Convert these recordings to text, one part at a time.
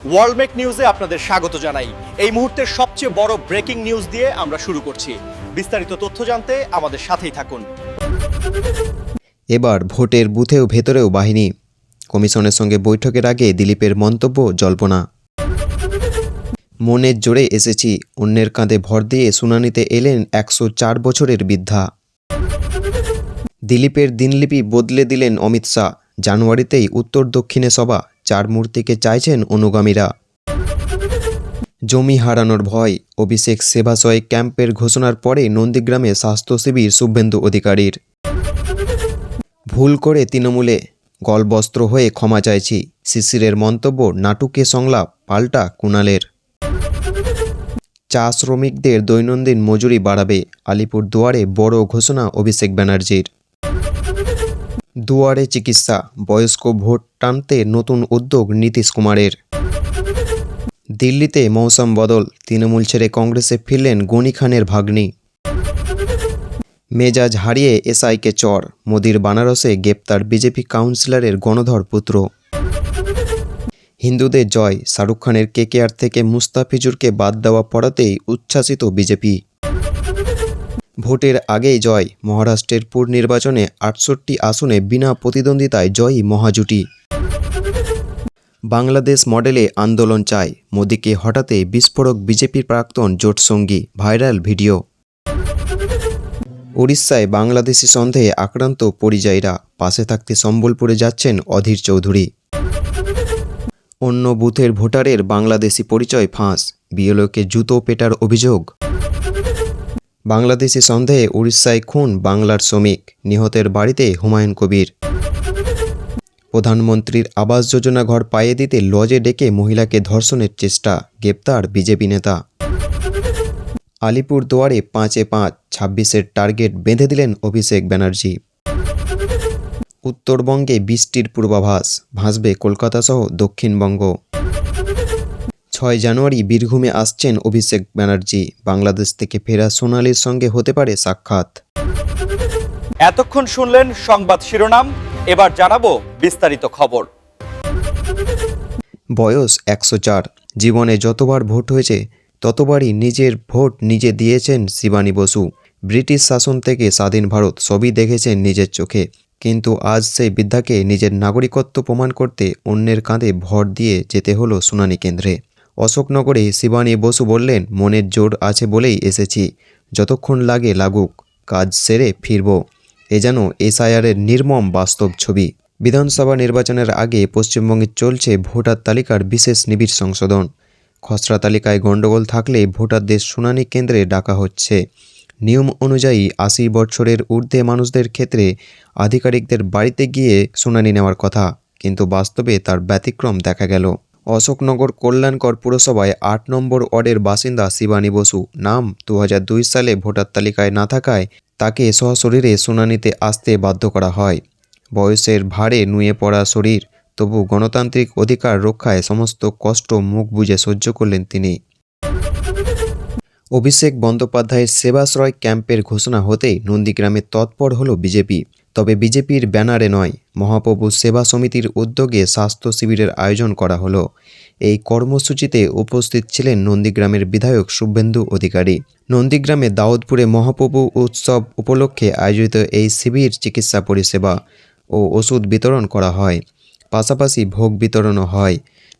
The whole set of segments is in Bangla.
ওয়ার্ল্ডমেক নিউজে আপনাদের স্বাগত জানাই। এই মুহূর্তের সবচেয়ে বড় ব্রেকিং নিউজ দিয়ে আমরা শুরু করছি। বিস্তারিত তথ্য জানতে আমাদের সাথেই থাকুন। এবার ভোটের বুথেও ভেতরেও বাহিনী। কমিশনের সঙ্গে বৈঠকের আগে দিলীপের মন্তব্য জল্পনা। মনের জোরে এসেছি, অন্যের কাঁধে ভর দিয়ে শুনানিতে এলেন 104 বছরের বৃদ্ধা। দিলীপের দিনলিপি বদলে দিলেন অমিত শাহ। জানুয়ারিতেই উত্তর দক্ষিণে সভা, 4 মূর্তিকে চাইছেন অনুগামীরা। জমি হারানোর ভয়, অভিষেক সেবাশয় ক্যাম্পের ঘোষণার পরে নন্দীগ্রামে স্বাস্থ্য শিবির শুভেন্দু অধিকারীর। ভুল করে তৃণমূলে গলবস্ত্র হয়ে ক্ষমা চাইছি, শিশিরের মন্তব্য নাটুকে সংলাপ পাল্টা কুণালের। চা শ্রমিকদের দৈনন্দিন মজুরি বাড়াবে, আলিপুর দুয়ারে বড় ঘোষণা অভিষেক ব্যানার্জির। দুয়ারে চিকিৎসা, বয়স্ক ভোট টানতে নতুন উদ্যোগ নীতিশ কুমারের। দিল্লিতে মৌসুম বদল, তৃণমূল ছেড়ে কংগ্রেসে ফিরলেন গনি খানের ভাগ্নি। মেজাজ হারিয়ে এসআইকে চর, মোদির বানারসে গ্রেপ্তার বিজেপি কাউন্সিলরের গণধর পুত্র। হিন্দুদের জয়, শাহরুখ খানের কেকেআর থেকে মুস্তাফিজুরকে বাদ দেওয়া পড়াতেই উচ্ছ্বাসিত বিজেপি। ভোটের আগেই জয়, মহারাষ্ট্রের পুর নির্বাচনে 68 আসনে বিনা প্রতিদ্বন্দ্বিতায় জয়ী মহাজুটি। বাংলাদেশ মডেলে আন্দোলন চায়, মোদিকে হঠাতে বিস্ফোরক বিজেপির প্রাক্তন জোটসঙ্গী, ভাইরাল ভিডিও। উড়িষ্যায় বাংলাদেশি সন্দেহে আক্রান্ত পরিযায়ীরা, পাশে থাকতে সম্বলপুরে যাচ্ছেন অধীর চৌধুরী। অন্য বুথের ভোটারের বাংলাদেশি পরিচয় ফাঁস, বিএলওকে জুতো পেটার অভিযোগ। বাংলাদেশি সন্দেহে উড়িষ্যায় খুন বাংলার শ্রমিক, নিহতের বাড়িতে হুমায়ুন কবির। প্রধানমন্ত্রীর আবাস যোজনা ঘর পাইয়ে দিতে লজে ডেকে মহিলাকে ধর্ষণের চেষ্টা, গ্রেপ্তার বিজেপি নেতা। আলিপুর দুয়ারে 5-এ 5, 26-এর টার্গেট বেঁধে দিলেন অভিষেক ব্যানার্জি। উত্তরবঙ্গে বৃষ্টির পূর্বাভাস, ভাসবে কলকাতা সহ দক্ষিণবঙ্গ। 6 জানুয়ারি বীরভূমে আসছেন অভিষেক ব্যানার্জি, বাংলাদেশ থেকে ফেরা সোনালির সঙ্গে হতে পারে সাক্ষাৎ। এতক্ষণ শুনলেন সংবাদ শিরোনাম, এবার জানাবো বিস্তারিত খবর। বয়স 104, জীবনে যতবার ভোট হয়েছে ততবারই নিজের ভোট নিজে দিয়েছেন শিবানী বসু। ব্রিটিশ শাসন থেকে স্বাধীন ভারত সবই দেখেছেন নিজের চোখে, কিন্তু আজ সেই বৃদ্ধাকে নিজের নাগরিকত্ব প্রমাণ করতে অন্যের কাঁধে ভর দিয়ে যেতে হলো শুনানি কেন্দ্রে। অশোকনগরে শিবানী বসু বললেন, মনের জোর আছে বলেই এসেছি, যতক্ষণ লাগে লাগুক, কাজ সেরে ফিরব। এ যেন এসআইআরের নির্মম বাস্তব ছবি। বিধানসভা নির্বাচনের আগে পশ্চিমবঙ্গে চলছে ভোটার তালিকার বিশেষ নিবিড় সংশোধন। খসড়া তালিকায় গণ্ডগোল থাকলে ভোটারদের শুনানি কেন্দ্রে ডাকা হচ্ছে। নিয়ম অনুযায়ী 80 বছরের ঊর্ধ্বে মানুষদের ক্ষেত্রে আধিকারিকদের বাড়িতে গিয়ে শুনানি নেওয়ার কথা, কিন্তু বাস্তবে তার ব্যতিক্রম দেখা গেল। অশোকনগর কল্যাণকর পুরসভায় 8 নম্বর ওয়ার্ডের বাসিন্দা শিবানী বসু, নাম 2002 সালে ভোটার তালিকায় না থাকায় তাকে সশরীরে শুনানিতে আসতে বাধ্য করা হয়। বয়সের ভারে নুয়ে পড়া শরীর, তবু গণতান্ত্রিক অধিকার রক্ষায় সমস্ত কষ্ট মুখ বুজে সহ্য করলেন তিনি। অভিষেক বন্দ্যোপাধ্যায়ের সেবাশ্রয় ক্যাম্পের ঘোষণা হতেই নন্দীগ্রামে তৎপর হল বিজেপি, তবে বিজেপির ব্যানারে নয়, মহাপ্রভু সেবা সমিতির উদ্যোগে স্বাস্থ্য শিবিরের আয়োজন করা হলো। এই কর্মসূচিতে উপস্থিত ছিলেন নন্দীগ্রামের বিধায়ক শুভেন্দু অধিকারী। নন্দীগ্রামে দাউদপুরে মহাপ্রভু উৎসব উপলক্ষে আয়োজিত এই শিবির চিকিৎসা পরিষেবা ও ওষুধ বিতরণ করা হয়, পাশাপাশি ভোগ বিতরণও হয়।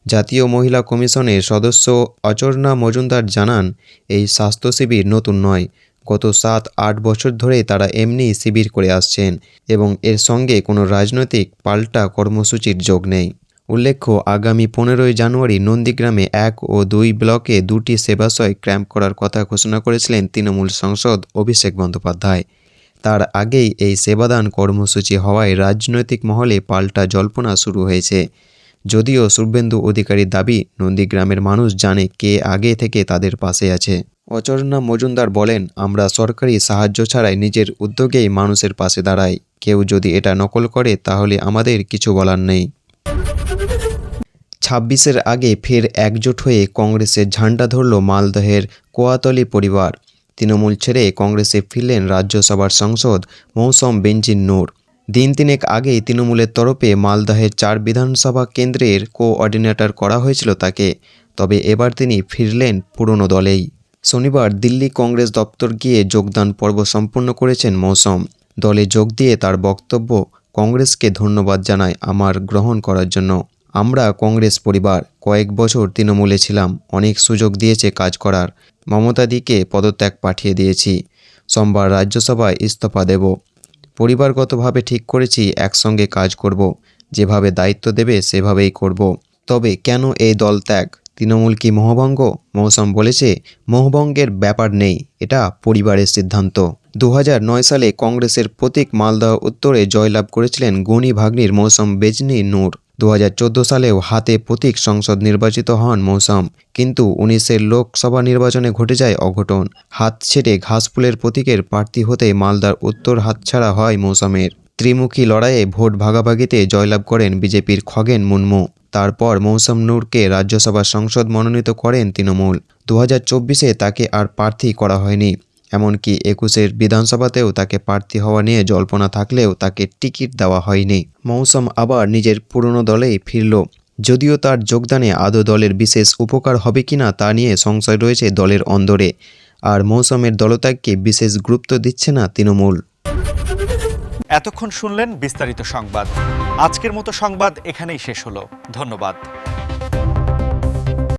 জাতীয় মহিলা কমিশনের সদস্য অচর্ণা মজুমদার জানান, এই স্বাস্থ্য শিবির নতুন নয়, গত 7-8 বছর ধরে তারা এমনি শিবির করে আসছেন এবং এর সঙ্গে কোনো রাজনৈতিক পাল্টা কর্মসূচির যোগ নেই। উল্লেখ্য, আগামী 15 জানুয়ারি নন্দীগ্রামে 1 ও 2 ব্লকে 2টি সেবাশ্রয় ক্যাম্প করার কথা ঘোষণা করেছিলেন তৃণমূল সাংসদ অভিষেক বন্দ্যোপাধ্যায়। তার আগেই এই সেবাদান কর্মসূচি হওয়ায় রাজনৈতিক মহলে পাল্টা জল্পনা শুরু হয়েছে। যদিও শুভেন্দু অধিকারীর দাবি, নন্দীগ্রামের মানুষ জানে কে আগে থেকে তাদের পাশে আছে। অচর্ণা মজুমদার বলেন, আমরা সরকারি সাহায্য ছাড়াই নিজের উদ্যোগেই মানুষের পাশে দাঁড়াই, কেউ যদি এটা নকল করে তাহলে আমাদের কিছু বলার নেই। 26-এর আগে ফের একজোট হয়ে কংগ্রেসের ঝান্ডা ধরল মালদহের কোয়াতলি পরিবার। তৃণমূল ছেড়ে কংগ্রেসে ফিরলেন রাজ্যসভার সাংসদ মৌসম বেনজির নূর। দিন তিনেক আগেই তৃণমূলের তরফে মালদহের 4 বিধানসভা কেন্দ্রের কোঅর্ডিনেটর করা হয়েছিল তাকে, তবে এবার তিনি ফিরলেন পুরনো দলেই। শনিবার দিল্লি কংগ্রেস দপ্তর গিয়ে যোগদান পর্ব সম্পূর্ণ করেছেন মৌসম। দলে যোগ দিয়ে তার বক্তব্য, কংগ্রেসকে ধন্যবাদ জানাই আমার গ্রহণ করার জন্য। আমরা কংগ্রেস পরিবার, কয়েক বছর তৃণমূলে ছিলাম, অনেক সুযোগ দিয়েছে কাজ করার। মমতাদিকে পদত্যাগ পাঠিয়ে দিয়েছি, সোমবার রাজ্যসভায় ইস্তফা দেব। পরিবারগতভাবে ঠিক করেছি একসঙ্গে কাজ করব, যেভাবে দায়িত্ব দেবে সেভাবেই করব। তবে কেন এই দল ত্যাগ? তৃণমূল কি মোহভঙ্গ? মৌসম বলেছে, মোহভঙ্গের ব্যাপার নেই, এটা পরিবারের সিদ্ধান্ত। 2009 সালে কংগ্রেসের প্রতীক মালদহ উত্তরে জয়লাভ করেছিলেন গুণী ভাগ্নির মৌসম বেজনি নূর। 2014 সালেও হাতে প্রতীক সংসদ নির্বাচিত হন মৌসম, কিন্তু 19-এর লোকসভা নির্বাচনে ঘটে যায় অঘটন। হাত ছেড়ে ঘাসফুলের প্রতীকের প্রার্থী হতে মালদার উত্তর হাতছাড়া হয় মৌসমের। ত্রিমুখী লড়াইয়ে ভোট ভাগাভাগিতে জয়লাভ করেন বিজেপির খগেন মুর্মু। তারপর মৌসম নূরকে রাজ্যসভা সংসদ মনোনীত করেন তৃণমূল। 2024-এ তাকে আর প্রার্থী করা হয়নি, এমনকি 21-এর বিধানসভাতেও তাকে প্রার্থী হওয়া নিয়ে জল্পনা থাকলেও তাকে টিকিট দেওয়া হয়নি। মৌসম আবার নিজের পুরনো দলেই ফিরল, যদিও তার যোগদানে আদৌ দলের বিশেষ উপকার হবে কিনা তা নিয়ে সংশয় রয়েছে দলের অন্দরে। আর মৌসমের দলত্যাগকে বিশেষ গুরুত্ব দিচ্ছে না তৃণমূল। এতক্ষণ শুনলেন বিস্তারিত সংবাদ। আজকের মতো সংবাদ এখানেই শেষ হলো। ধন্যবাদ।